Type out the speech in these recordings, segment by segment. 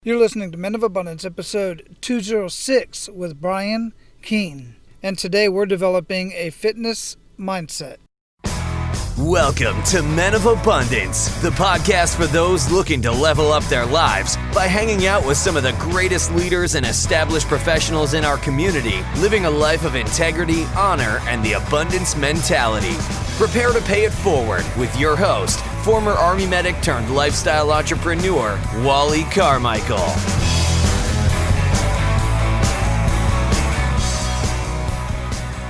You're listening to Men of Abundance, episode 206 with Brian Keane. And today we're developing a fitness mindset. Welcome to Men of Abundance, the podcast for those looking to level up their lives by hanging out with some of the greatest leaders and established professionals in our community, living a life of integrity, honor, and the abundance mentality. Prepare to pay it forward with your host, former Army medic turned lifestyle entrepreneur, Wally Carmichael.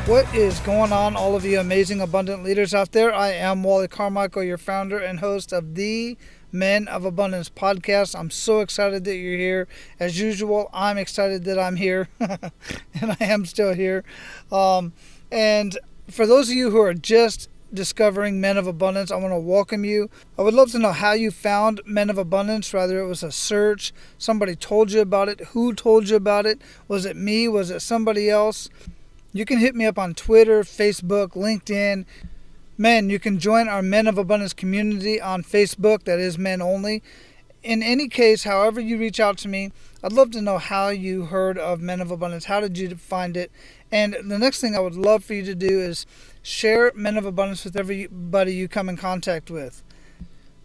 What is going on, all of you amazing, abundant leaders out there? I am Wally Carmichael, your founder and host of the Men of Abundance podcast. I'm so excited that you're here. As usual, I'm excited that I'm here, and I am still here. And for those of you who are just discovering Men of Abundance, I want to welcome you. I would love to know how you found Men of Abundance, whether it was a search, somebody told you about it, who told you about it, was it me, was it somebody else? You can hit me up on Twitter, Facebook, LinkedIn. Men, you can join our Men of Abundance community on Facebook, that is men only. In any case, however you reach out to me, I'd love to know how you heard of Men of Abundance. How did you find it? And the next thing I would love for you to do is share Men of Abundance with everybody you come in contact with.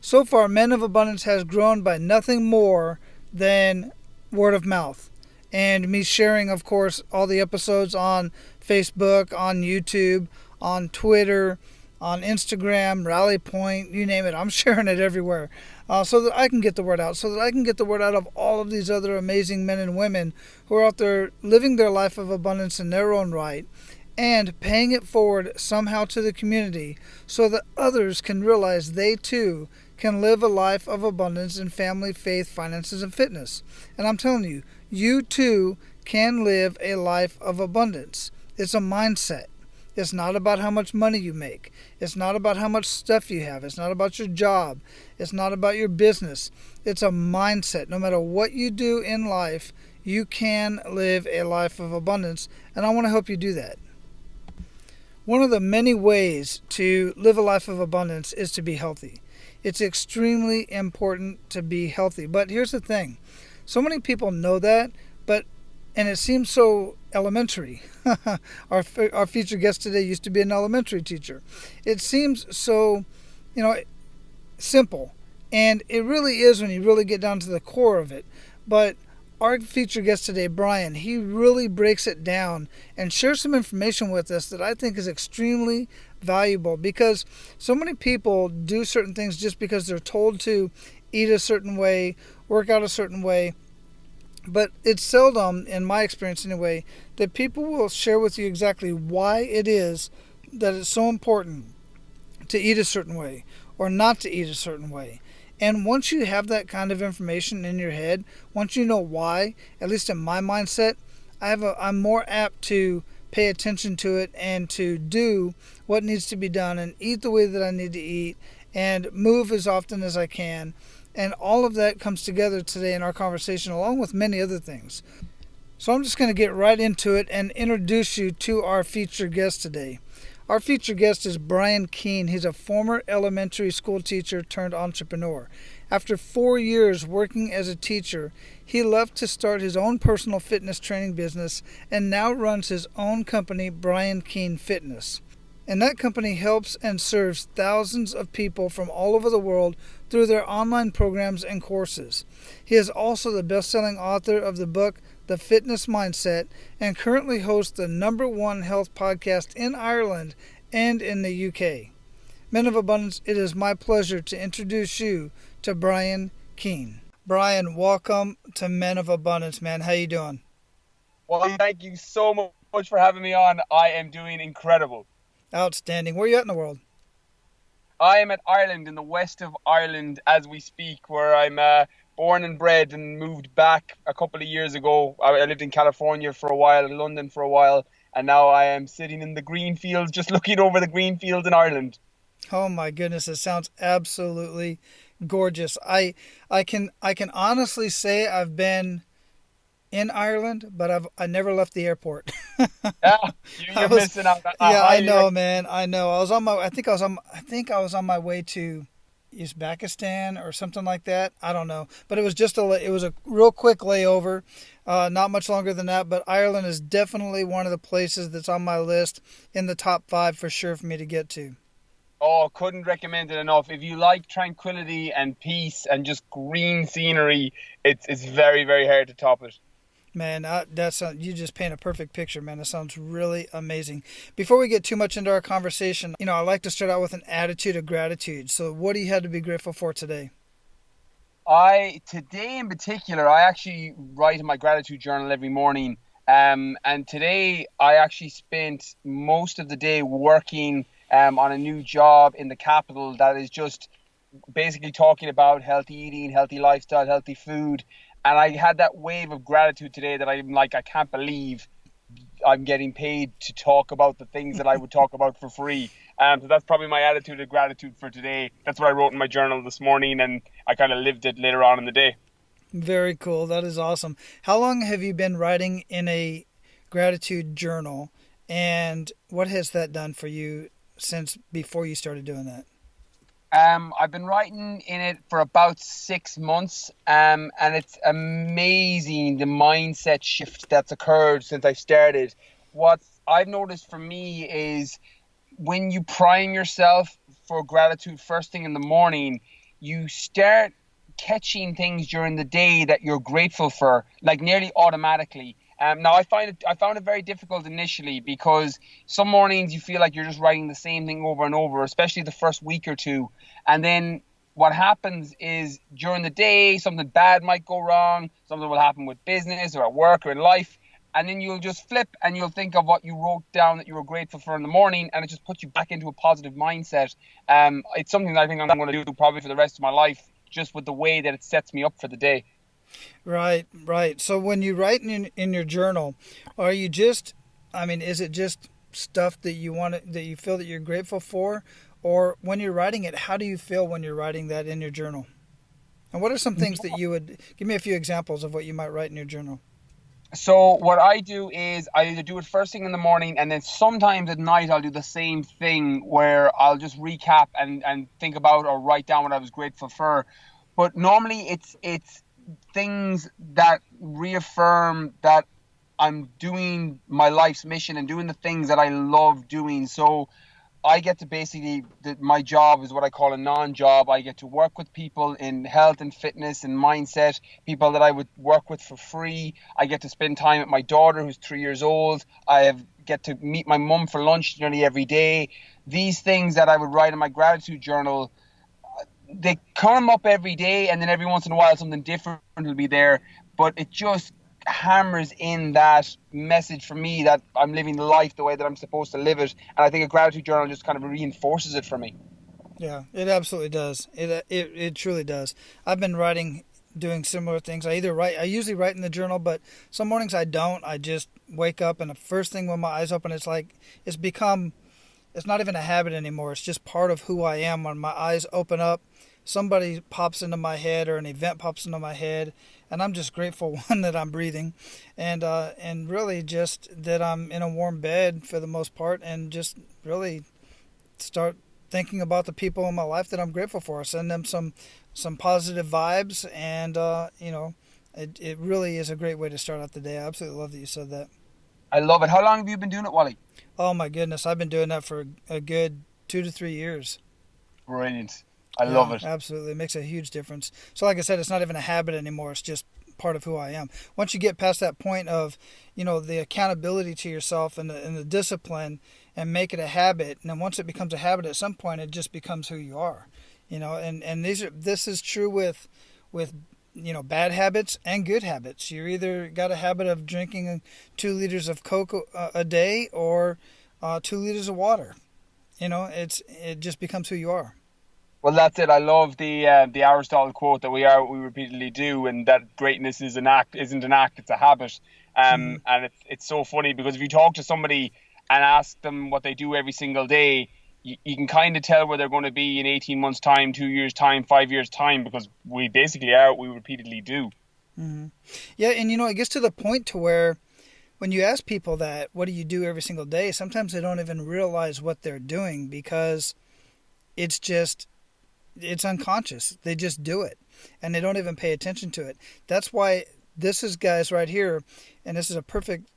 So far, Men of Abundance has grown by nothing more than word of mouth. And me sharing, of course, all the episodes on Facebook, on YouTube, on Twitter, on Instagram, Rally Point, you name it. I'm sharing it everywhere so that I can get the word out, so that I can get the word out of all of these other amazing men and women who are out there living their life of abundance in their own right and paying it forward somehow to the community so that others can realize they too can live a life of abundance in family, faith, finances, and fitness. And I'm telling you, you too can live a life of abundance. It's a mindset. It's not about how much money you make. It's not about how much stuff you have. It's not about your job. It's not about your business. It's a mindset. No matter what you do in life, you can live a life of abundance, and I want to help you do that. One of the many ways to live a life of abundance is to be healthy. It's extremely important to be healthy. But here's the thing. So many people know that, and it seems so elementary. Our featured guest today used to be an elementary teacher. It seems so, simple. And it really is when you really get down to the core of it. But our featured guest today, Brian, he really breaks it down and shares some information with us that I think is extremely valuable, because so many people do certain things just because they're told to eat a certain way, work out a certain way. But it's seldom, in my experience anyway, that people will share with you exactly why it is that it's so important to eat a certain way or not to eat a certain way. And once you have that kind of information in your head, once you know why, at least in my mindset, I'm more apt to pay attention to it and to do what needs to be done and eat the way that I need to eat and move as often as I can. And all of that comes together today in our conversation, along with many other things. So I'm just going to get right into it and introduce you to our featured guest today. Our featured guest is Brian Keane. He's a former elementary school teacher turned entrepreneur. After 4 years working as a teacher, he left to start his own personal fitness training business and now runs his own company, Brian Keane Fitness. And that company helps and serves thousands of people from all over the world through their online programs and courses. He is also the best-selling author of the book, The Fitness Mindset, and currently hosts the #1 health podcast in Ireland and in the UK. Men of Abundance, it is my pleasure to introduce you to Brian Keane. Brian, welcome to Men of Abundance, man. How you doing? Well, thank you so much for having me on. I am doing incredible. Outstanding. Where are you at in the world? I am at Ireland, in the west of Ireland as we speak, where I'm born and bred and moved back a couple of years ago. I lived in California for a while, London for a while, and now I am sitting in the green fields, just looking over the green fields in Ireland. Oh my goodness, it sounds absolutely gorgeous. I can honestly say I've been in Ireland, but I never left the airport. Yeah, you're missing out. I know, man. I know. I think I was on my way to Uzbekistan or something like that. I don't know, but it was a real quick layover, not much longer than that. But Ireland is definitely one of the places that's on my list in the top 5 for sure for me to get to. Oh, couldn't recommend it enough. If you like tranquility and peace and just green scenery, it's very, very hard to top it. Man, you just paint a perfect picture, man. That sounds really amazing. Before we get too much into our conversation, I like to start out with an attitude of gratitude. So, what do you have to be grateful for today? Today in particular, I actually write in my gratitude journal every morning. And today I actually spent most of the day working on a new job in the capital that is just basically talking about healthy eating, healthy lifestyle, healthy food. And I had that wave of gratitude today that I'm like, I can't believe I'm getting paid to talk about the things that I would talk about for free. So that's probably my attitude of gratitude for today. That's what I wrote in my journal this morning, and I kind of lived it later on in the day. Very cool. That is awesome. How long have you been writing in a gratitude journal, and what has that done for you since before you started doing that? I've been writing in it for about 6 months, and it's amazing the mindset shift that's occurred since I started. What I've noticed for me is when you prime yourself for gratitude first thing in the morning, you start catching things during the day that you're grateful for, like nearly automatically. Now I found it very difficult initially because some mornings you feel like you're just writing the same thing over and over, especially the first week or two. And then what happens is during the day, something bad might go wrong, something will happen with business or at work or in life. And then you'll just flip and you'll think of what you wrote down that you were grateful for in the morning, and it just puts you back into a positive mindset. It's something that I think I'm going to do probably for the rest of my life, just with the way that it sets me up for the day. Right, right. So when you write in your journal, are you just, is it just stuff that that you feel that you're grateful for? Or when you're writing it, how do you feel when you're writing that in your journal? And what are some things that you would, give me a few examples of what you might write in your journal? So what I do is I either do it first thing in the morning, and then sometimes at night I'll do the same thing where I'll just recap and think about or write down what I was grateful for. But normally it's things that reaffirm that I'm doing my life's mission and doing the things that I love doing. So I get to basically, my job is what I call a non-job. I get to work with people in health and fitness and mindset, people that I would work with for free. I get to spend time with my daughter who's 3 years old. Get to meet my mum for lunch nearly every day. These things that I would write in my gratitude journal, they come up every day, and then every once in a while something different will be there. But it just hammers in that message for me that I'm living the life the way that I'm supposed to live it, and I think a gratitude journal just kind of reinforces it for me. Yeah, it absolutely does. It truly does. I've been doing similar things. I usually write in the journal, but some mornings I don't. I just wake up, and the first thing when my eyes open, it's not even a habit anymore. It's just part of who I am. When my eyes open up, somebody pops into my head or an event pops into my head, and I'm just grateful, one, that I'm breathing, and really just that I'm in a warm bed for the most part, and just really start thinking about the people in my life that I'm grateful for. Send them some positive vibes, and it really is a great way to start out the day. I absolutely love that you said that. I love it. How long have you been doing it, Wally? Oh my goodness, I've been doing that for a good 2 to 3 years. Brilliant. I love it. Absolutely. It makes a huge difference. So like I said, it's not even a habit anymore. It's just part of who I am. Once you get past that point of, the accountability to yourself and the discipline, and make it a habit, and then once it becomes a habit, at some point it just becomes who you are. And this is true with bad habits and good habits. You either got a habit of drinking 2 liters of Coke a day, or 2 liters of water. It just becomes who you are. Well, that's it. I love the Aristotle quote that we are what we repeatedly do, and that greatness isn't an act, it's a habit. And it's so funny because if you talk to somebody and ask them what they do every single day, you can kind of tell where they're going to be in 18 months' time, 2 years' time, 5 years' time, because we basically are what we repeatedly do. Mm-hmm. Yeah, and it gets to the point to where when you ask people that, what do you do every single day, sometimes they don't even realize what they're doing, because it's just it's unconscious. They just do it, and they don't even pay attention to it. That's why this is, guys, right here, and this is a perfect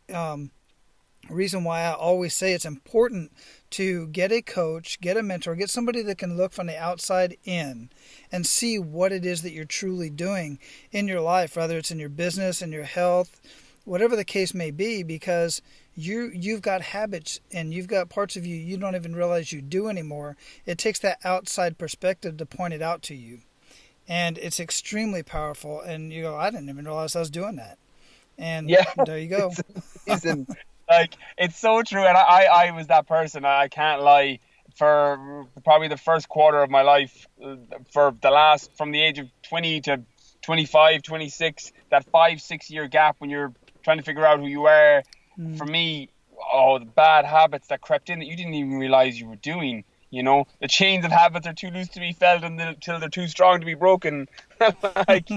reason why I always say it's important to get a coach, get a mentor, get somebody that can look from the outside in and see what it is that you're truly doing in your life, whether it's in your business, in your health, whatever the case may be, because you've got habits and you've got parts of you don't even realize you do anymore. It takes that outside perspective to point it out to you. And it's extremely powerful. And you go, I didn't even realize I was doing that. And there you go. Like, it's so true. And I was that person. I can't lie. For probably the first quarter of my life, from the age of 20 to 25, 26, that 5-6 year gap when you're trying to figure out who you are, for me, the bad habits that crept in that you didn't even realize you were doing. You know, the chains of habits are too loose to be felt until they're too strong to be broken. Like,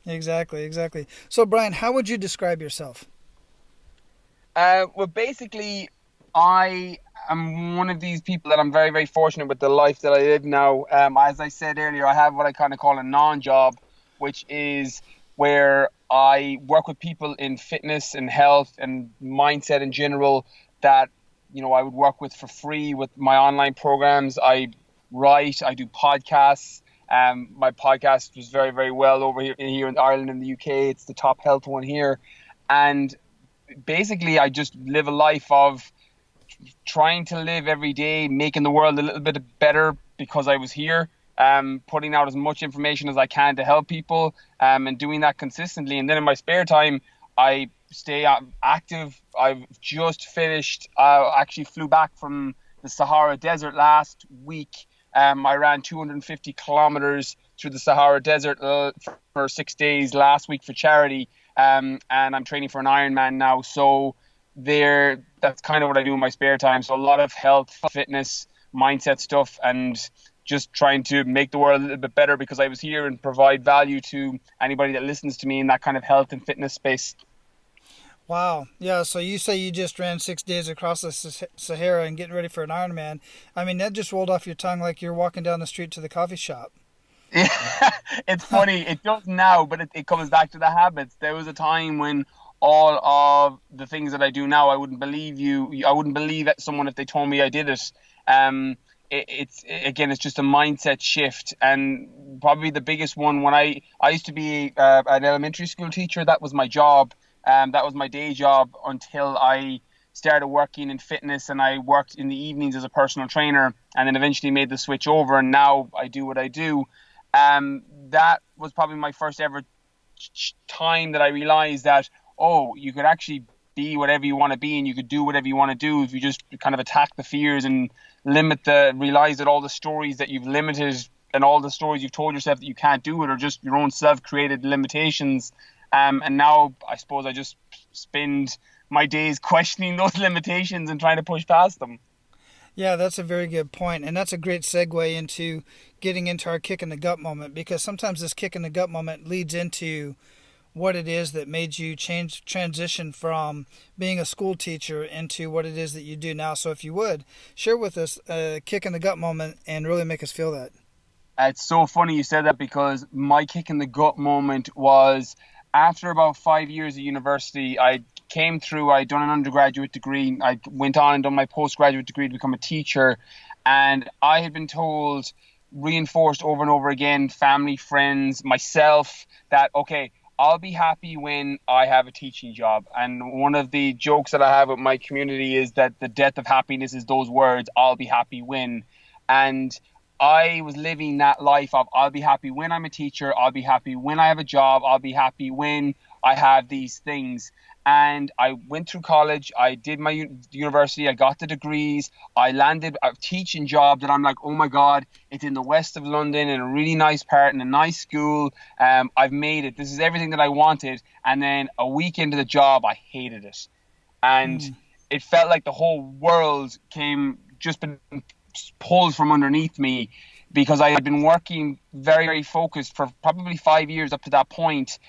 Exactly. So, Brian, how would you describe yourself? Well, basically, I am one of these people that I'm very, very fortunate with the life that I live now. As I said earlier, I have what I kind of call a non-job, which is where I work with people in fitness and health and mindset in general that, you know, I would work with for free with my online programs. I write, I do podcasts. My podcast was very, very well over here in Ireland and the UK. It's the top health one here. And basically, I just live a life of trying to live every day, making the world a little bit better because I was here, putting out as much information as I can to help people, and doing that consistently. And then in my spare time, I stay active. I've just finished, actually flew back from the Sahara Desert last week. I ran 250 kilometers through the Sahara Desert for 6 days last week for charity. And I'm training for an Ironman now. So that's kind of what I do in my spare time. So a lot of health, fitness, mindset stuff, and just trying to make the world a little bit better because I was here and provide value to anybody that listens to me in that kind of health and fitness space. Wow. Yeah, so you say you just ran 6 days across the Sahara and getting ready for an Ironman. I mean, that just rolled off your tongue like you're walking down the street to the coffee shop. It's funny. It does now, but it comes back to the habits. There was a time when all of the things that I do now, I wouldn't believe I wouldn't believe someone if they told me I did it. It's just a mindset shift, and probably the biggest one when I used to be an elementary school teacher. That was my job. That was my day job until I started working in fitness, and I worked in the evenings as a personal trainer, and then eventually made the switch over, and now I do what I do. That was probably my first ever time that I realized that, you could actually be whatever you want to be, and you could do whatever you want to do if you just kind of attack the fears and realize that all the stories that you've limited and all the stories you've told yourself that you can't do it are just your own self-created limitations. And now I suppose I just spend my days questioning those limitations and trying to push past them. Yeah, that's a very good point. And that's a great segue into getting into our kick in the gut moment, because sometimes this kick in the gut moment leads into what it is that made you transition from being a school teacher into what it is that you do now. So if you would, share with us a kick in the gut moment and really make us feel that. It's so funny you said that, because my kick in the gut moment was after about 5 years at university. I came through, I'd done an undergraduate degree. I went on and done my postgraduate degree to become a teacher. And I had been told, reinforced over and over again, family, friends, myself, that, okay, I'll be happy when I have a teaching job. And one of the jokes that I have with my community is that the death of happiness is those words, I'll be happy when. And I was living that life of, I'll be happy when I'm a teacher, I'll be happy when I have a job, I'll be happy when I have these things. And I went through college, I did my university, I got the degrees, I landed a teaching job that I'm like, oh my God, it's in the west of London in a really nice part, in a nice school. I've made it. This is everything that I wanted. And then a week into the job, I hated it. And it felt like the whole world been pulled from underneath me, because I had been working very, very focused for probably 5 years up to that point,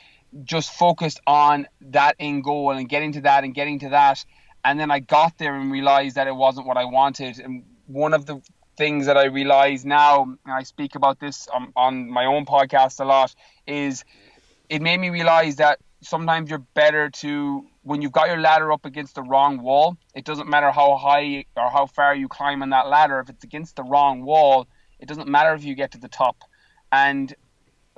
just focused on that end goal and getting to that and getting to that. And then I got there and realized that it wasn't what I wanted. And one of the things that I realize now, and I speak about this on my own podcast a lot, is it made me realize that sometimes you're better to, when you've got your ladder up against the wrong wall, it doesn't matter how high or how far you climb on that ladder. If it's against the wrong wall, it doesn't matter if you get to the top. And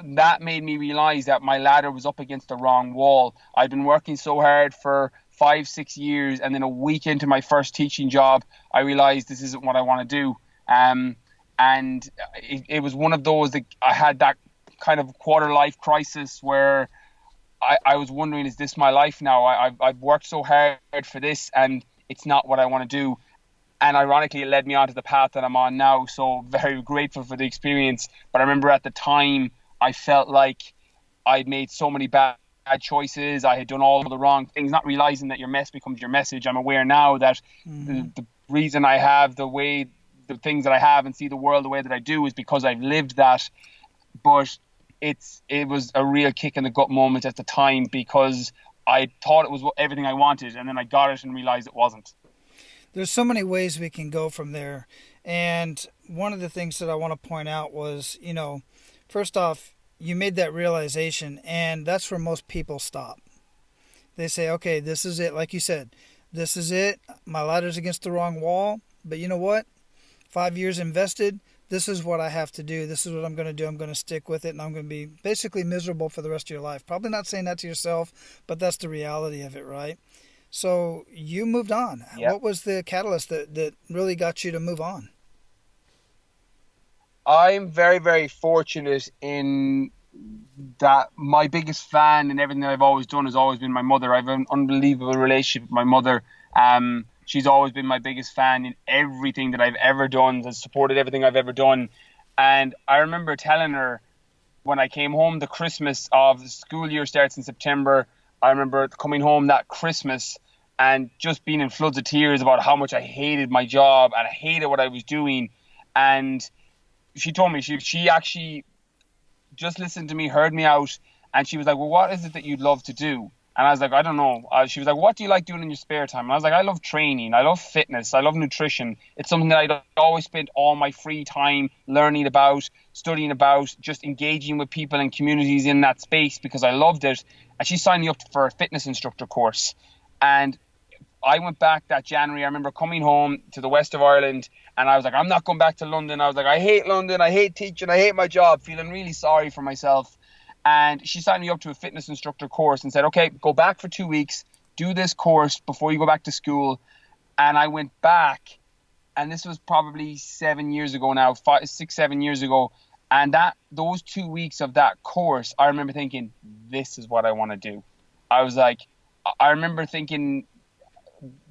that made me realize that my ladder was up against the wrong wall. I'd been working so hard for 5-6 years, and then a week into my first teaching job, I realized this isn't what I want to do. And it was one of those that I had that kind of quarter life crisis where I was wondering, is this my life now? I've worked so hard for this, and it's not what I want to do. And ironically, it led me onto the path that I'm on now. So very grateful for the experience. But I remember at the time, I felt like I'd made so many bad choices. I had done all the wrong things, not realizing that your mess becomes your message. I'm aware now that the reason I have the things that I have and see the world the way that I do is because I've lived that. But it was a real kick in the gut moment at the time, because I thought it was everything I wanted, and then I got it and realized it wasn't. There's so many ways we can go from there. And one of the things that I want to point out was, first off, you made that realization, and that's where most people stop. They say, okay, this is it. Like you said, this is it. My ladder's against the wrong wall. But you know what? 5 years invested. This is what I have to do. This is what I'm going to do. I'm going to stick with it, and I'm going to be basically miserable for the rest of your life. Probably not saying that to yourself, but that's the reality of it, right? So you moved on. Yep. What was the catalyst that really got you to move on? I'm very, very fortunate in that my biggest fan in everything that I've always done has always been my mother. I have an unbelievable relationship with my mother. She's always been my biggest fan in everything that I've ever done, has supported everything I've ever done. And I remember telling her when I came home, the Christmas of the school year starts in September. I remember coming home that Christmas and just being in floods of tears about how much I hated my job and I hated what I was doing. And she told me, she actually just listened to me, heard me out, and she was like, well, what is it that you'd love to do? And I was like, I don't know. She was like, what do you like doing in your spare time? And I was like, I love training. I love fitness. I love nutrition. It's something that I'd always spent all my free time learning about, studying about, just engaging with people and communities in that space because I loved it. And she signed me up for a fitness instructor course. And I went back that January. I remember coming home to the west of Ireland, and I was like, I'm not going back to London. I was like, I hate London. I hate teaching. I hate my job, feeling really sorry for myself. And she signed me up to a fitness instructor course and said, okay, go back for 2 weeks, do this course before you go back to school. And I went back, and this was probably 7 years ago now, 6-7 years ago. And those 2 weeks of that course, I remember thinking, this is what I want to do. I was like, I remember thinking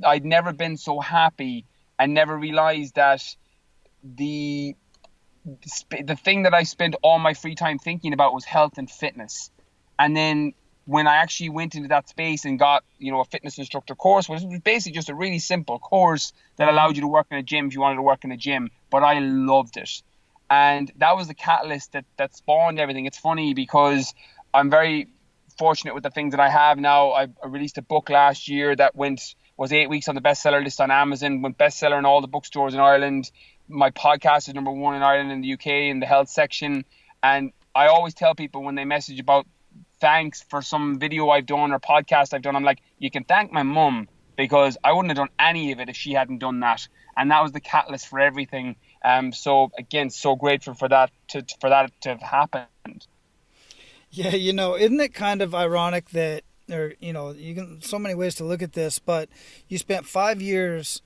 I'd never been so happy and never realized that the thing that I spent all my free time thinking about was health and fitness. And then when I actually went into that space and got, a fitness instructor course, which was basically just a really simple course that allowed you to work in a gym if you wanted to work in a gym, but I loved it. And that was the catalyst that spawned everything. It's funny because I'm very fortunate with the things that I have now. I released a book last year that was 8 weeks on the bestseller list on Amazon, went bestseller in all the bookstores in Ireland. My podcast is number 1 in Ireland and the UK in the health section. And I always tell people when they message about thanks for some video I've done or podcast I've done, I'm like, you can thank my mum because I wouldn't have done any of it if she hadn't done that. And that was the catalyst for everything. So again, so grateful for that to have happened. Yeah, isn't it kind of ironic that you can so many ways to look at this, but you spent 5 years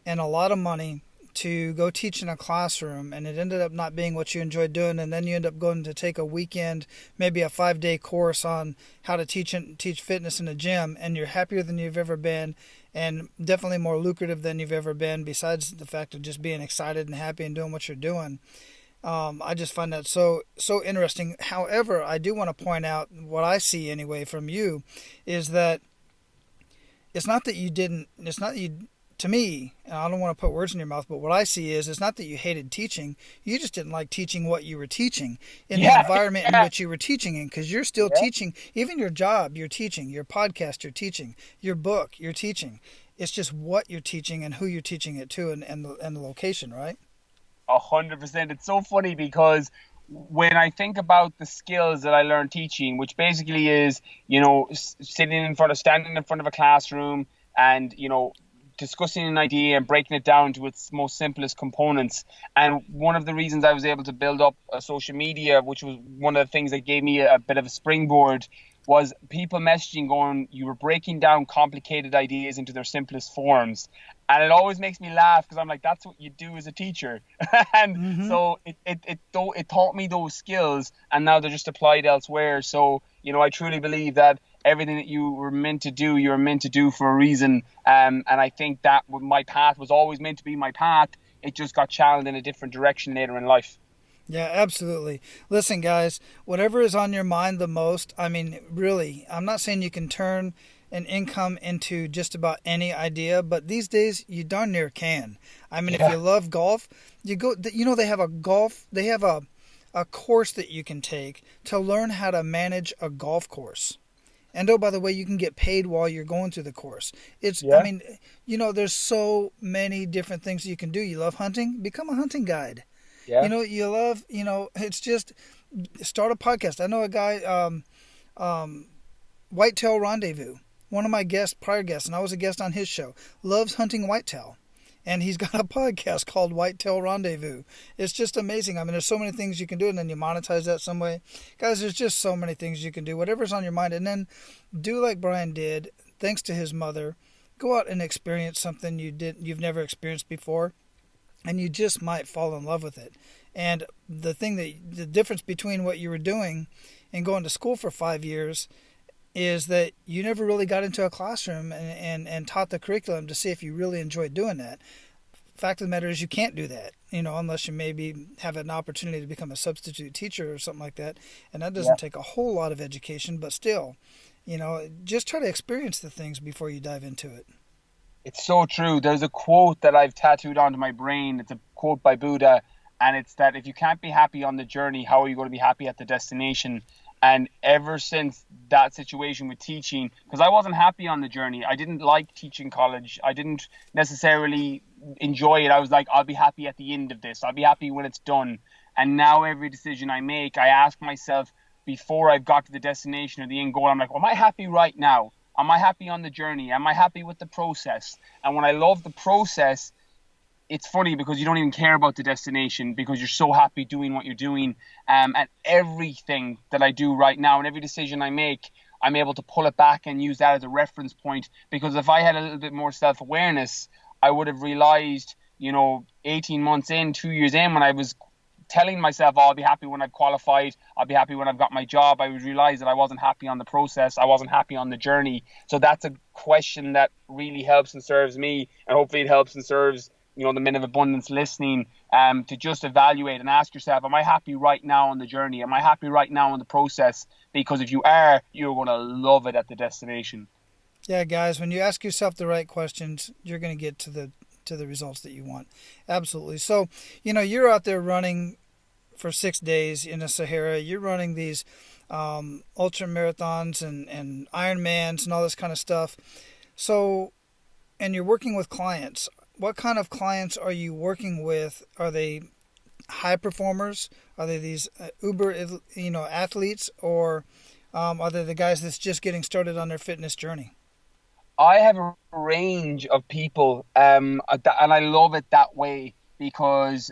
and a lot of money to go teach in a classroom, and it ended up not being what you enjoyed doing, and then you end up going to take a weekend, maybe a 5-day course on how to teach fitness in a gym, and you're happier than you've ever been, and definitely more lucrative than you've ever been, besides the fact of just being excited and happy and doing what you're doing. I just find that so interesting. However, I do want to point out what I see anyway from you is that to me, and I don't want to put words in your mouth, but what I see is it's not that you hated teaching. You just didn't like teaching what you were teaching in the environment in which you were teaching in, because you're still teaching. Even your job, you're teaching. Your podcast, you're teaching. Your book, you're teaching. It's just what you're teaching and who you're teaching it to and the location, right? 100%. It's so funny because when I think about the skills that I learned teaching, which basically is, standing in front of a classroom and, discussing an idea and breaking it down to its most simplest components. And one of the reasons I was able to build up a social media, which was one of the things that gave me a bit of a springboard, was people messaging going, you were breaking down complicated ideas into their simplest forms. And it always makes me laugh because I'm like, that's what you do as a teacher. And so it taught me those skills, and now they're just applied elsewhere. So, I truly believe that everything that you were meant to do, you're meant to do for a reason. And I think that my path was always meant to be my path. It just got channeled in a different direction later in life. Yeah, absolutely. Listen, guys, whatever is on your mind the most, I mean, really, I'm not saying you can turn an income into just about any idea, but these days you darn near can. I mean, if you love golf, you go, they have a course that you can take to learn how to manage a golf course. And oh, by the way, you can get paid while you're going through the course. I mean, there's so many different things you can do. You love hunting? Become a hunting guide. Yeah. You love, it's just start a podcast. I know a guy, Whitetail Rendezvous, one of my prior guests, and I was a guest on his show, loves hunting whitetail. And he's got a podcast called Whitetail Rendezvous. It's just amazing. I mean, there's so many things you can do, and then you monetize that some way. Guys, there's just so many things you can do. Whatever's on your mind. And then do like Brian did, thanks to his mother. Go out and experience something you've never experienced before, and you just might fall in love with it. And the difference between what you were doing and going to school for 5 years is that you never really got into a classroom and taught the curriculum to see if you really enjoyed doing that. Fact of the matter is you can't do that, unless you maybe have an opportunity to become a substitute teacher or something like that. And that doesn't take a whole lot of education, but still, just try to experience the things before you dive into it. It's so true. There's a quote that I've tattooed onto my brain. It's a quote by Buddha, and it's that if you can't be happy on the journey, how are you going to be happy at the destination? And ever since that situation with teaching, because I wasn't happy on the journey, I didn't like teaching college. I didn't necessarily enjoy it. I was like, I'll be happy at the end of this. I'll be happy when it's done. And now every decision I make, I ask myself before I've got to the destination or the end goal, I'm like, well, am I happy right now? Am I happy on the journey? Am I happy with the process? And when I love the process, it's funny because you don't even care about the destination because you're so happy doing what you're doing. And everything that I do right now and every decision I make, I'm able to pull it back and use that as a reference point. Because if I had a little bit more self-awareness, I would have realized, 18 months in, 2 years in, when I was telling myself, I'll be happy when I've qualified, I'll be happy when I've got my job, I would realize that I wasn't happy on the process, I wasn't happy on the journey. So that's a question that really helps and serves me, and hopefully it helps and serves the Men of Abundance listening, to just evaluate and ask yourself, am I happy right now on the journey? Am I happy right now on the process? Because if you are, you're going to love it at the destination. Yeah, guys, when you ask yourself the right questions, you're going to get to the results that you want. Absolutely. So, you're out there running for 6 days in the Sahara. You're running these ultra marathons and Ironmans and all this kind of stuff. So, and you're working with clients. What kind of clients are you working with? Are they high performers? Are they these uber, athletes, or are they the guys that's just getting started on their fitness journey? I have a range of people, and I love it that way because,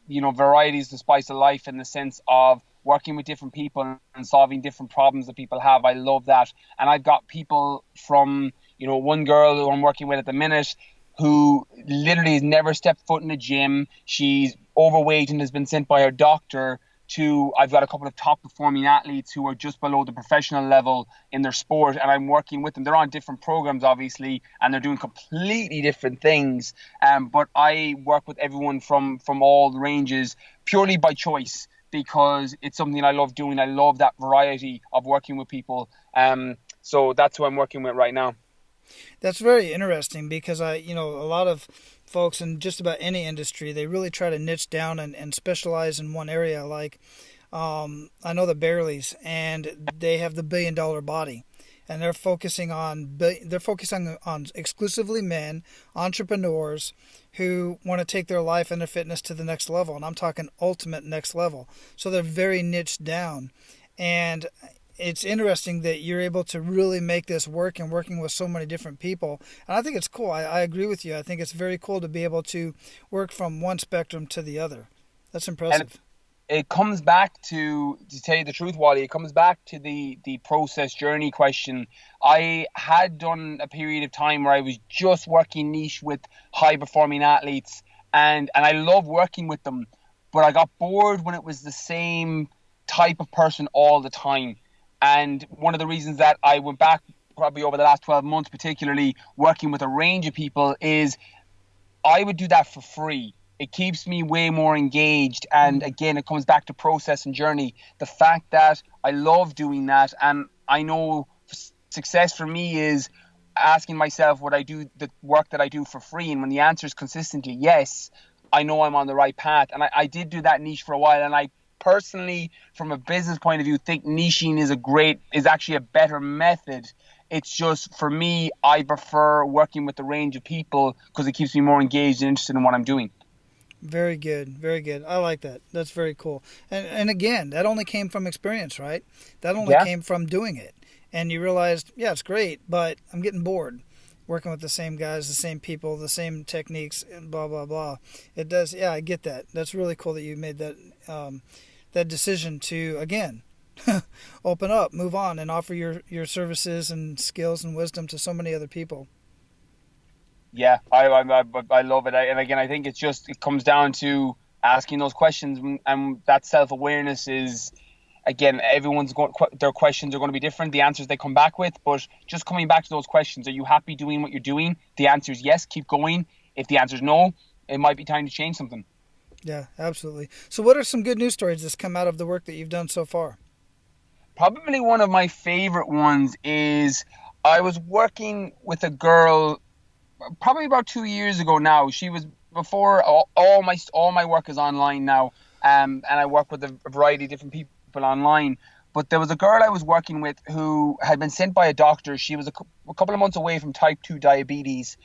variety is the spice of life in the sense of working with different people and solving different problems that people have. I love that. And I've got people from, one girl who I'm working with at the minute who literally has never stepped foot in a gym. She's overweight and has been sent by her doctor to, I've got a couple of top performing athletes who are just below the professional level in their sport, and I'm working with them. They're on different programs, obviously, and they're doing completely different things. But I work with everyone from all the ranges purely by choice because it's something I love doing. I love that variety of working with people. So that's who I'm working with right now. That's very interesting because a lot of folks in just about any industry, they really try to niche down and specialize in one area. Like, I know the Bearleys, and they have the $1 billion body. and they're focusing on exclusively men, entrepreneurs who want to take their life and their fitness to the next level, and I'm talking ultimate next level. So they're very niched down, and it's interesting that you're able to really make this work and working with so many different people. And I think it's cool. I agree with you. I think it's very cool to be able to work from one spectrum to the other. That's impressive. It comes back to tell you the truth, Wally, it comes back to the process journey question. I had done a period of time where I was just working niche with high performing athletes, and I love working with them, but I got bored when it was the same type of person all the time. And one of the reasons that I went back probably over the last 12 months, particularly working with a range of people, is I would do that for free. It keeps me way more engaged. And again, it comes back to process and journey. The fact that I love doing that, and I know success for me is asking myself, would I do the work that I do for free? And when the answer is consistently yes, I know I'm on the right path. And I did do that niche for a while. And I personally, from a business point of view, think niching is actually a better method. It's just, for me, I prefer working with a range of people because it keeps me more engaged and interested in what I'm doing. Very good. Very good. I like that. That's very cool. And again, that only came from experience, right? That only came from doing it. And you realized, yeah, it's great, but I'm getting bored working with the same guys, the same people, the same techniques, and blah, blah, blah. It does. Yeah, I get that. That's really cool that you made that that decision to, again, open up, move on, and offer your services and skills and wisdom to so many other people. Yeah, I love it. And again, I think it comes down to asking those questions, and that self-awareness is, again, their questions are going to be different, the answers they come back with, but just coming back to those questions, are you happy doing what you're doing? The answer is yes, keep going. If the answer is no, it might be time to change something. Yeah, absolutely. So what are some good news stories that's come out of the work that you've done so far? Probably one of my favorite ones is I was working with a girl probably about 2 years ago now. She was before all my work is online now, and I work with a variety of different people online. But there was a girl I was working with who had been sent by a doctor. She was a couple of months away from type 2 diabetes.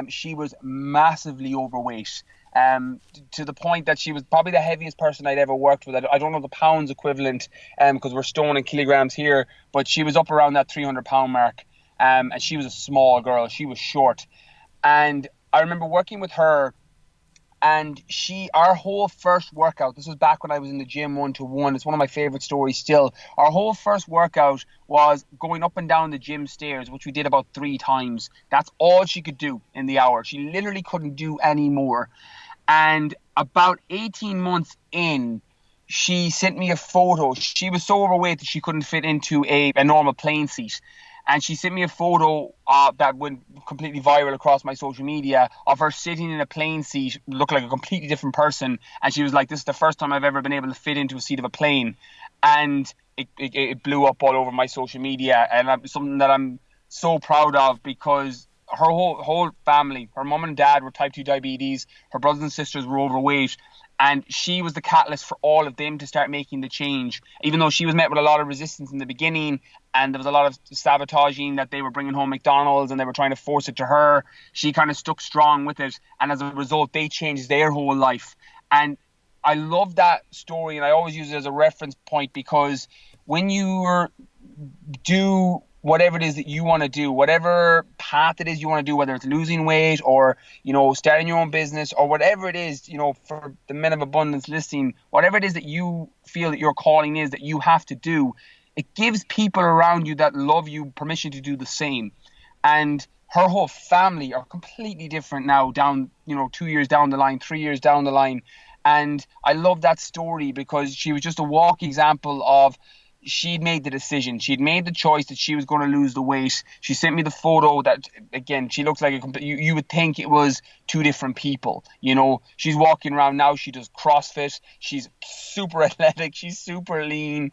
She was massively overweight, to the point that she was probably the heaviest person I'd ever worked with. I don't know the pounds equivalent, because we're stone in kilograms here, but she was up around that 300-pound mark. And she was a small girl. She was short. And I remember working with her, and our whole first workout, this was back when I was in the gym 1-to-1. It's one of my favorite stories still. Our whole first workout was going up and down the gym stairs, which we did about 3 times. That's all she could do in the hour. She literally couldn't do any more. And about 18 months in, she sent me a photo. She was so overweight that she couldn't fit into a normal plane seat. And she sent me a photo that went completely viral across my social media of her sitting in a plane seat, looked like a completely different person. And she was like, this is the first time I've ever been able to fit into a seat of a plane. And it blew up all over my social media. And something that I'm so proud of, because her whole family, her mom and dad were type 2 diabetes. Her brothers and sisters were overweight. And she was the catalyst for all of them to start making the change, even though she was met with a lot of resistance in the beginning, and there was a lot of sabotaging that they were bringing home McDonald's and they were trying to force it to her. She kind of stuck strong with it. And as a result, they changed their whole life. And I love that story. And I always use it as a reference point, because when you do whatever it is that you want to do, whatever path it is you want to do, whether it's losing weight or, starting your own business or whatever it is, for the Men of Abundance listening, whatever it is that you feel that your calling is that you have to do, it gives people around you that love you permission to do the same. And her whole family are completely different now, down, 2 years down the line, 3 years down the line. And I love that story because she was just a walking example of, she'd made the decision. She'd made the choice that she was going to lose the weight. She sent me the photo that, again, she looks like you would think it was 2 different people. She's walking around now. She does CrossFit. She's super athletic. She's super lean.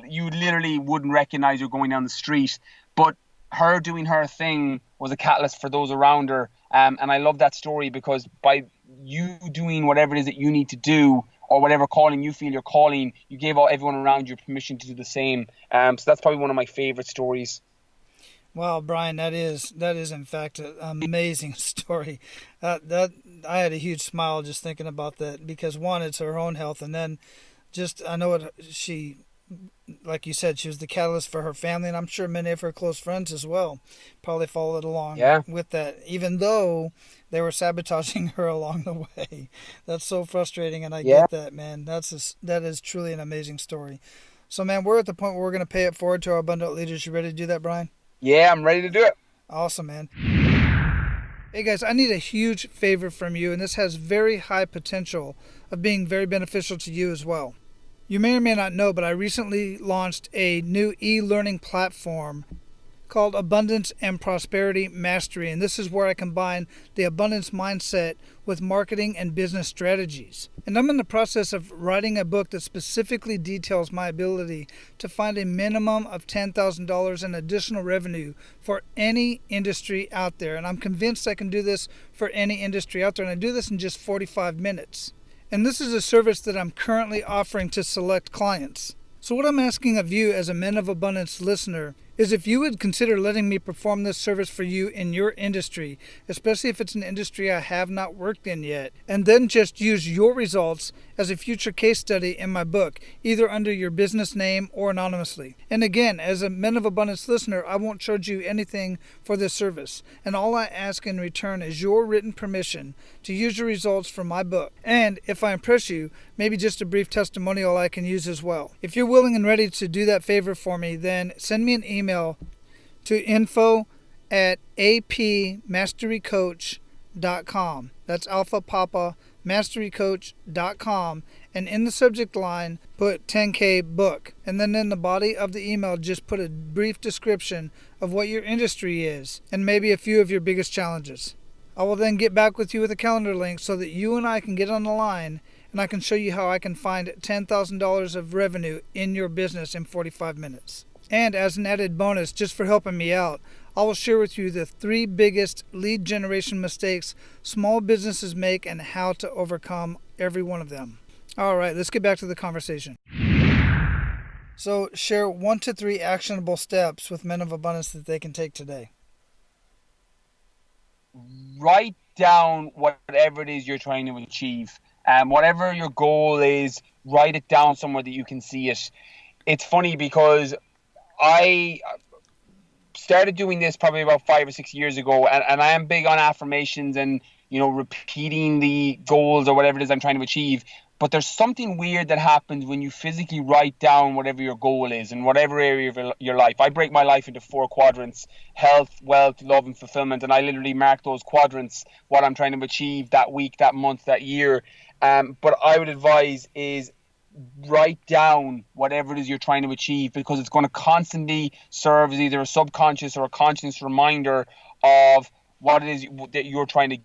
You literally wouldn't recognize her going down the street. But her doing her thing was a catalyst for those around her. And I love that story, because by you doing whatever it is that you need to do, or whatever calling you feel you're calling, you gave everyone around you permission to do the same. So that's probably one of my favorite stories. Wow, Brian, that is in fact an amazing story. That I had a huge smile just thinking about that because one, it's her own health, and then just I know it. She, like you said, she was the catalyst for her family, and I'm sure many of her close friends as well probably followed along Yeah. with that, even though they were sabotaging her along the way. That's so frustrating, and I Yeah. get that, man. That is truly an amazing story. So, man, we're at the point where we're going to pay it forward to our abundant leaders. You ready to do that, Brian? Yeah, I'm ready to do it. Awesome, man. Hey guys, I need a huge favor from you, and this has very high potential of being very beneficial to you as well. You may or may not know, but I recently launched a new e-learning platform called Abundance and Prosperity Mastery, and this is where I combine the abundance mindset with marketing and business strategies. And I'm in the process of writing a book that specifically details my ability to find a minimum of $10,000 in additional revenue for any industry out there. And I'm convinced I can do this for any industry out there, and I do this in just 45 minutes. And this is a service that I'm currently offering to select clients. So what I'm asking of you as a Men of Abundance listener is if you would consider letting me perform this service for you in your industry, especially if it's an industry I have not worked in yet, and then just use your results as a future case study in my book, either under your business name or anonymously. And again, as a Men of Abundance listener, I won't charge you anything for this service, and all I ask in return is your written permission to use your results from my book. And if I impress you, maybe just a brief testimonial I can use as well. If you're willing and ready to do that favor for me, then send me an email to info@apmasterycoach.com. That's Alpha Papa masterycoach.com, and in the subject line put 10K book, and then in the body of the email just put a brief description of what your industry is and maybe a few of your biggest challenges. I will then get back with you with a calendar link so that you and I can get on the line and I can show you how I can find $10,000 of revenue in your business in 45 minutes. And as an added bonus, just for helping me out, I will share with you the 3 biggest lead generation mistakes small businesses make and how to overcome every one of them. All right, let's get back to the conversation. So share 1 to 3 actionable steps with Men of Abundance that they can take today. Write down whatever it is you're trying to achieve. Whatever your goal is, write it down somewhere that you can see it. It's funny because I started doing this probably about 5 or 6 years ago, and I am big on affirmations and, repeating the goals or whatever it is I'm trying to achieve. But there's something weird that happens when you physically write down whatever your goal is in whatever area of your life. I break my life into 4 quadrants: health, wealth, love, and fulfillment. And I literally mark those quadrants, what I'm trying to achieve that week, that month, that year. But I would advise is write down whatever it is you're trying to achieve, because it's going to constantly serve as either a subconscious or a conscious reminder of what it is that you're trying to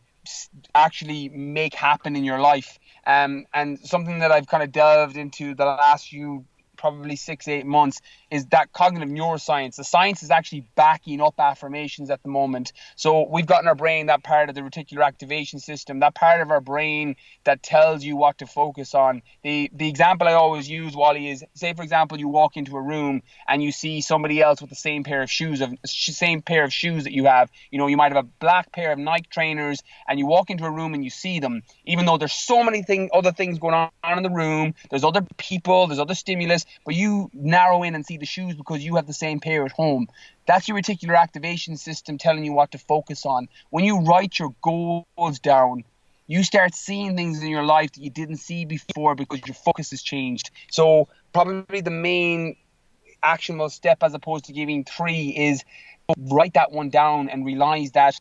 actually make happen in your life. And something that I've kind of delved into the last few probably 6-8 months is that cognitive neuroscience. The science is actually backing up affirmations at the moment. So we've got in our brain that part of the reticular activation system, that part of our brain that tells you what to focus on. The example I always use, Wally, is, say for example you walk into a room and you see somebody else with the same pair of shoes that you have. You might have a black pair of Nike trainers, and you walk into a room and you see them, even though there's so many other things going on in the room. There's other people, there's other stimulus, but you narrow in and see the shoes because you have the same pair at home. That's your reticular activation system telling you what to focus on. When you write your goals down, you start seeing things in your life that you didn't see before because your focus has changed. So probably the main actionable step, as opposed to giving 3, is write that one down and realize that,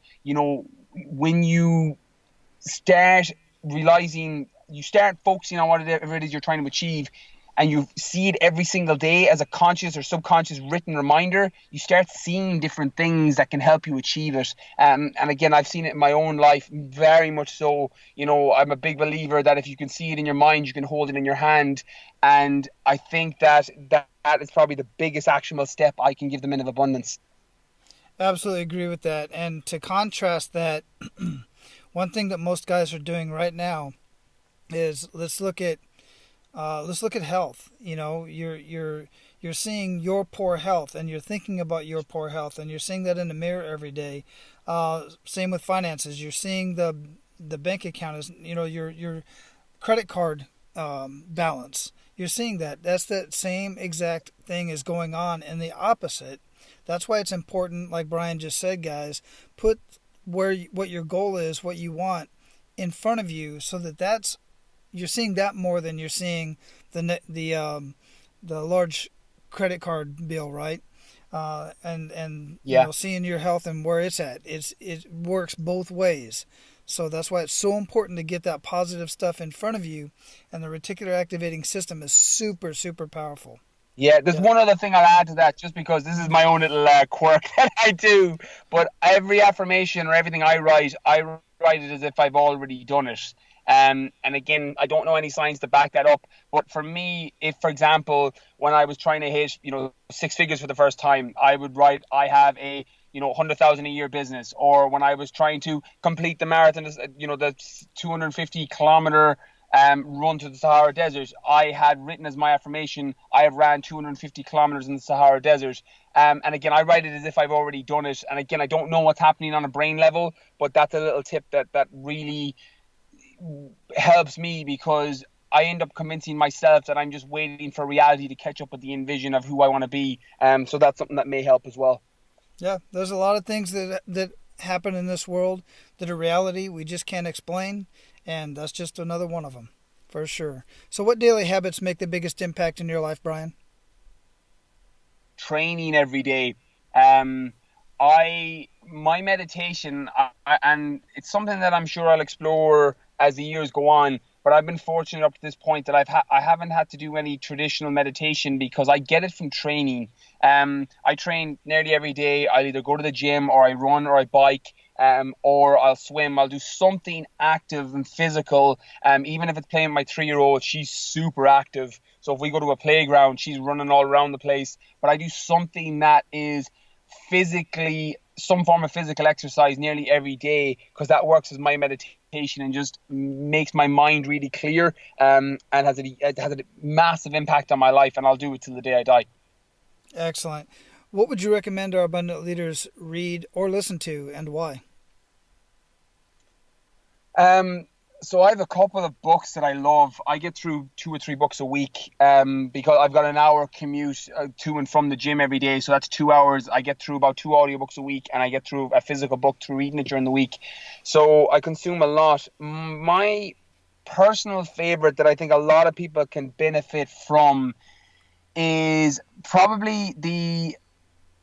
when you start realizing, you start focusing on whatever it is you're trying to achieve, and you see it every single day as a conscious or subconscious written reminder, you start seeing different things that can help you achieve it. And again, I've seen it in my own life very much so. I'm a big believer that if you can see it in your mind, you can hold it in your hand. And I think that is probably the biggest actionable step I can give the Men of Abundance. Absolutely agree with that. And to contrast that, one thing that most guys are doing right now is let's look at health. You you're seeing your poor health and you're thinking about your poor health and you're seeing that in the mirror every day. Same with finances. You're seeing the bank account is, your credit card balance. You're seeing that. That's that same exact thing is going on in the opposite. That's why it's important, like Brian just said, guys, put what your goal is, what you want in front of you, so that you're seeing that more than you're seeing the large credit card bill, right? And seeing your health and where it's at. It works both ways. So that's why it's so important to get that positive stuff in front of you, and the reticular activating system is super, super powerful. Yeah, there's one other thing I'll add to that, just because this is my own little quirk that I do. But every affirmation or everything I write it as if I've already done it. And again, I don't know any science to back that up. But for me, if, for example, when I was trying to hit, six figures for the first time, I would write, I have a 100,000 a year business. Or when I was trying to complete the marathon, the 250 kilometer run to the Sahara Desert, I had written as my affirmation, I have ran 250 kilometers in the Sahara Desert. And again, I write it as if I've already done it. And again, I don't know what's happening on a brain level, but that's a little tip that really helps me, because I end up convincing myself that I'm just waiting for reality to catch up with the envision of who I want to be. So that's something that may help as well. Yeah, there's a lot of things that happen in this world that are reality we just can't explain, and that's just another one of them, for sure. So what daily habits make the biggest impact in your life, Brian? Training every day. My meditation, and it's something that I'm sure I'll explore as the years go on, but I've been fortunate up to this point that I haven't had to do any traditional meditation, because I get it from training. I train nearly every day. I'll either go to the gym, or I run, or I bike, or I'll swim. I'll do something active and physical. Even if it's playing with my 3-year-old, she's super active. So if we go to a playground, she's running all around the place. But I do something that is physically, some form of physical exercise nearly every day, because that works as my meditation and just makes my mind really clear, and it has a massive impact on my life, and I'll do it till the day I die. Excellent. What would you recommend our abundant leaders read or listen to, and why? So I have a couple of books that I love. I get through 2 or 3 books a week, because I've got an hour commute to and from the gym every day. So that's 2 hours. I get through about 2 audiobooks a week, and I get through a physical book through reading it during the week. So I consume a lot. My personal favorite that I think a lot of people can benefit from is probably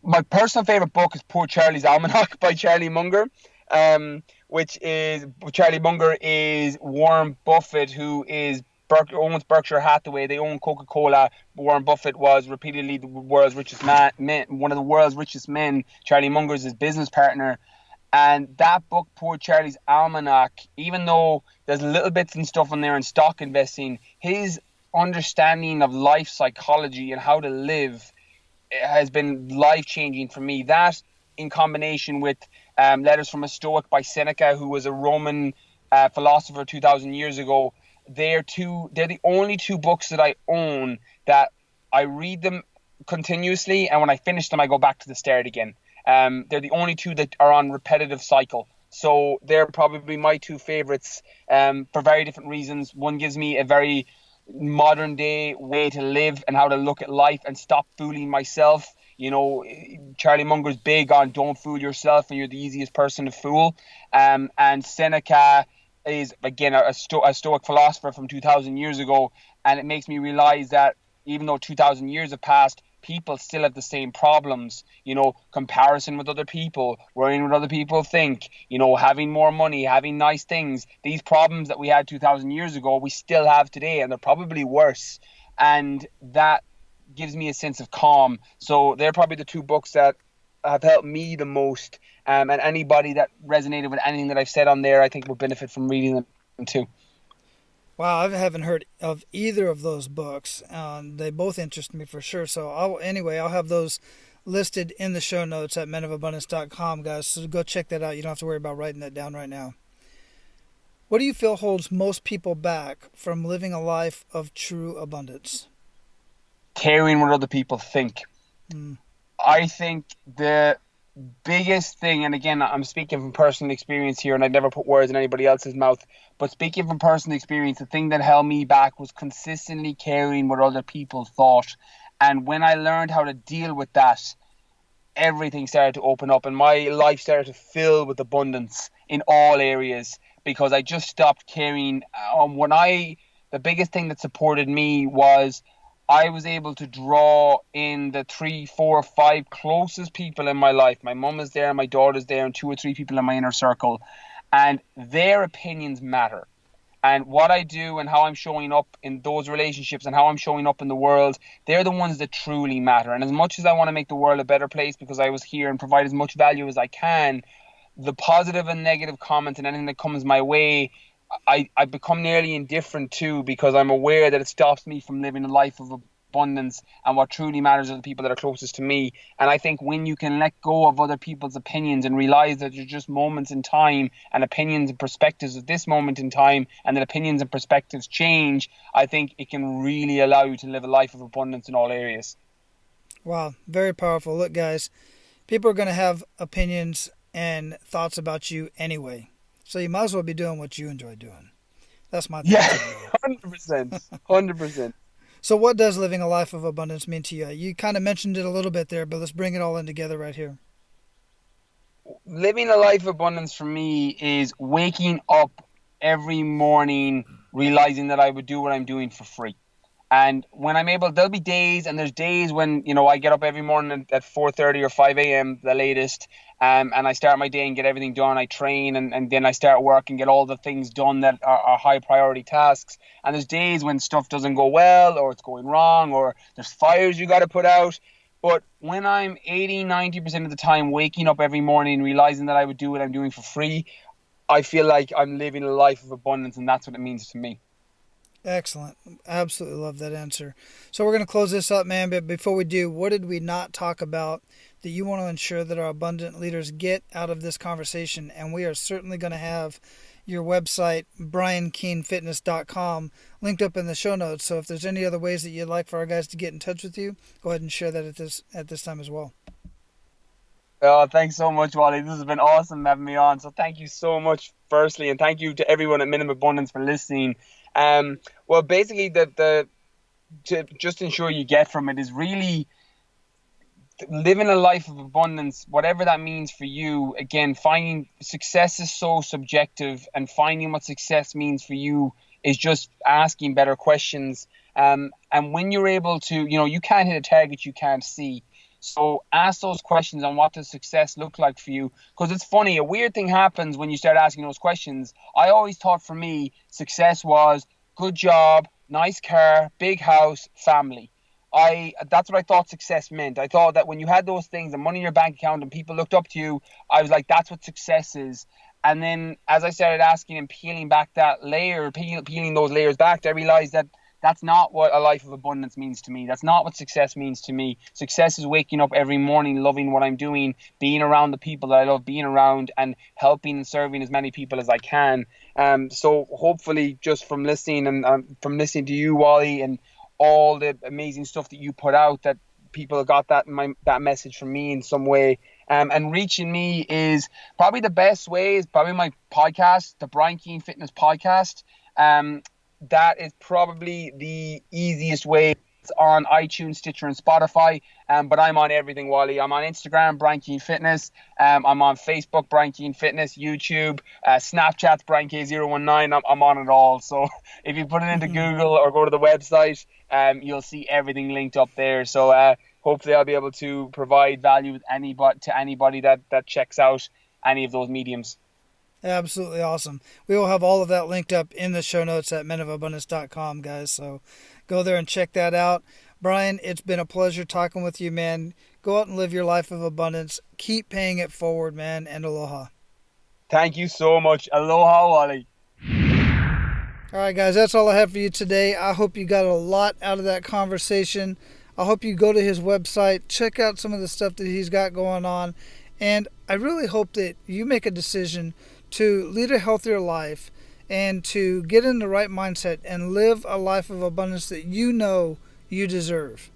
my personal favorite book is Poor Charlie's Almanac by Charlie Munger. Charlie Munger is Warren Buffett, who owns Berkshire Hathaway. They own Coca-Cola. Warren Buffett was repeatedly the world's richest man, one of the world's richest men. Charlie Munger is his business partner. And that book, Poor Charlie's Almanac, even though there's little bits and stuff in there in stock investing, his understanding of life psychology and how to live has been life-changing for me. That, in combination with Letters from a Stoic by Seneca, who was a Roman philosopher 2,000 years ago, they're the only 2 books that I own that I read them continuously, and when I finish them, I go back to the start again. They're the only 2 that are on repetitive cycle. So they're probably my 2 favorites, for very different reasons. One gives me a very modern day way to live and how to look at life and stop fooling myself. Charlie Munger's big on don't fool yourself, and you're the easiest person to fool. And Seneca is, again, a Stoic philosopher from 2,000 years ago. And it makes me realize that even though 2,000 years have passed, people still have the same problems, comparison with other people, worrying what other people think, having more money, having nice things. These problems that we had 2,000 years ago, we still have today, and they're probably worse. And that gives me a sense of calm. So they're probably the 2 books that have helped me the most. And anybody that resonated with anything that I've said on there, I think will benefit from reading them too. Wow, I haven't heard of either of those books. They both interest me for sure. So I'll have those listed in the show notes at menofabundance.com, guys. So go check that out. You don't have to worry about writing that down right now. What do you feel holds most people back from living a life of true abundance? caring what other people think. Mm. I think the biggest thing, and again, I'm speaking from personal experience here, and I'd never put words in anybody else's mouth, but speaking from personal experience, the thing that held me back was consistently caring what other people thought. And when I learned how to deal with that, everything started to open up, and my life started to fill with abundance in all areas, because I just stopped caring. The biggest thing that supported me was I was able to draw in the 3, 4, 5 closest people in my life. My mum is there, my daughter's there, and 2 or 3 people in my inner circle, and their opinions matter. And what I do and how I'm showing up in those relationships and how I'm showing up in the world, they're the ones that truly matter. And as much as I want to make the world a better place because I was here and provide as much value as I can, the positive and negative comments and anything that comes my way, I become nearly indifferent to, because I'm aware that it stops me from living a life of abundance, and what truly matters are the people that are closest to me. And I think when you can let go of other people's opinions and realize that you're just moments in time and opinions and perspectives at this moment in time, and that opinions and perspectives change, I think it can really allow you to live a life of abundance in all areas. Wow, very powerful. Look, guys, people are going to have opinions and thoughts about you anyway. So you might as well be doing what you enjoy doing. That's my thing. Yeah, 100%. 100%. So what does living a life of abundance mean to you? You kind of mentioned it a little bit there, but let's bring it all in together right here. Living a life of abundance for me is waking up every morning realizing that I would do what I'm doing for free. And when I'm able, there'll be days, and there's days when, I get up every morning at 4:30 or 5 a.m. the latest, and I start my day and get everything done. I train, and then I start work and get all the things done that are high priority tasks. And there's days when stuff doesn't go well, or it's going wrong, or there's fires you got to put out. But when I'm 80-90% of the time waking up every morning realizing that I would do what I'm doing for free, I feel like I'm living a life of abundance, and that's what it means to me. Excellent. Absolutely love that answer. So we're going to close this up, man. But before we do, what did we not talk about that you want to ensure that our abundant leaders get out of this conversation? And we are certainly going to have your website, briankeanefitness.com, linked up in the show notes. So if there's any other ways that you'd like for our guys to get in touch with you, go ahead and share that at this time as well. Oh, thanks so much, Wally. This has been awesome having me on. So thank you so much, firstly, and thank you to everyone at Minimum Abundance for listening. Well, basically, to just ensure you get from it is really living a life of abundance, whatever that means for you. Again, finding success is so subjective, and finding what success means for you is just asking better questions. And when you're able to, you can't hit a target you can't see. So ask those questions on what does success look like for you? Because it's funny, a weird thing happens when you start asking those questions. I always thought for me, success was good job, nice car, big house, family. That's what I thought success meant. I thought that when you had those things, the money in your bank account, and people looked up to you, I was like, that's what success is. And then as I started asking and peeling back that layer, peeling those layers back, I realized that that's not what a life of abundance means to me. That's not what success means to me. Success is waking up every morning, loving what I'm doing, being around the people that I love being around, and helping and serving as many people as I can. So hopefully, just from listening and from listening to you, Wally, and all the amazing stuff that you put out, that people got that message from me in some way. And reaching me is probably the best way is probably my podcast, the Brian Keane Fitness podcast. That is probably the easiest way. It's on iTunes, Stitcher, and Spotify. But I'm on everything, Wally. I'm on Instagram, Brian Keane Fitness. I'm on Facebook, Brian Keane Fitness. YouTube, Snapchat's Brian K019. I'm on it all. So if you put it into Google or go to the website, you'll see everything linked up there. So hopefully I'll be able to provide value to anybody that checks out any of those mediums. Absolutely awesome. We will have all of that linked up in the show notes at menofabundance.com, guys. So go there and check that out. Brian, it's been a pleasure talking with you, man. Go out and live your life of abundance. Keep paying it forward, man, and aloha. Thank you so much. Aloha, Wally. All right, guys, that's all I have for you today. I hope you got a lot out of that conversation. I hope you go to his website, check out some of the stuff that he's got going on, and I really hope that you make a decision to lead a healthier life and to get in the right mindset and live a life of abundance that you know you deserve.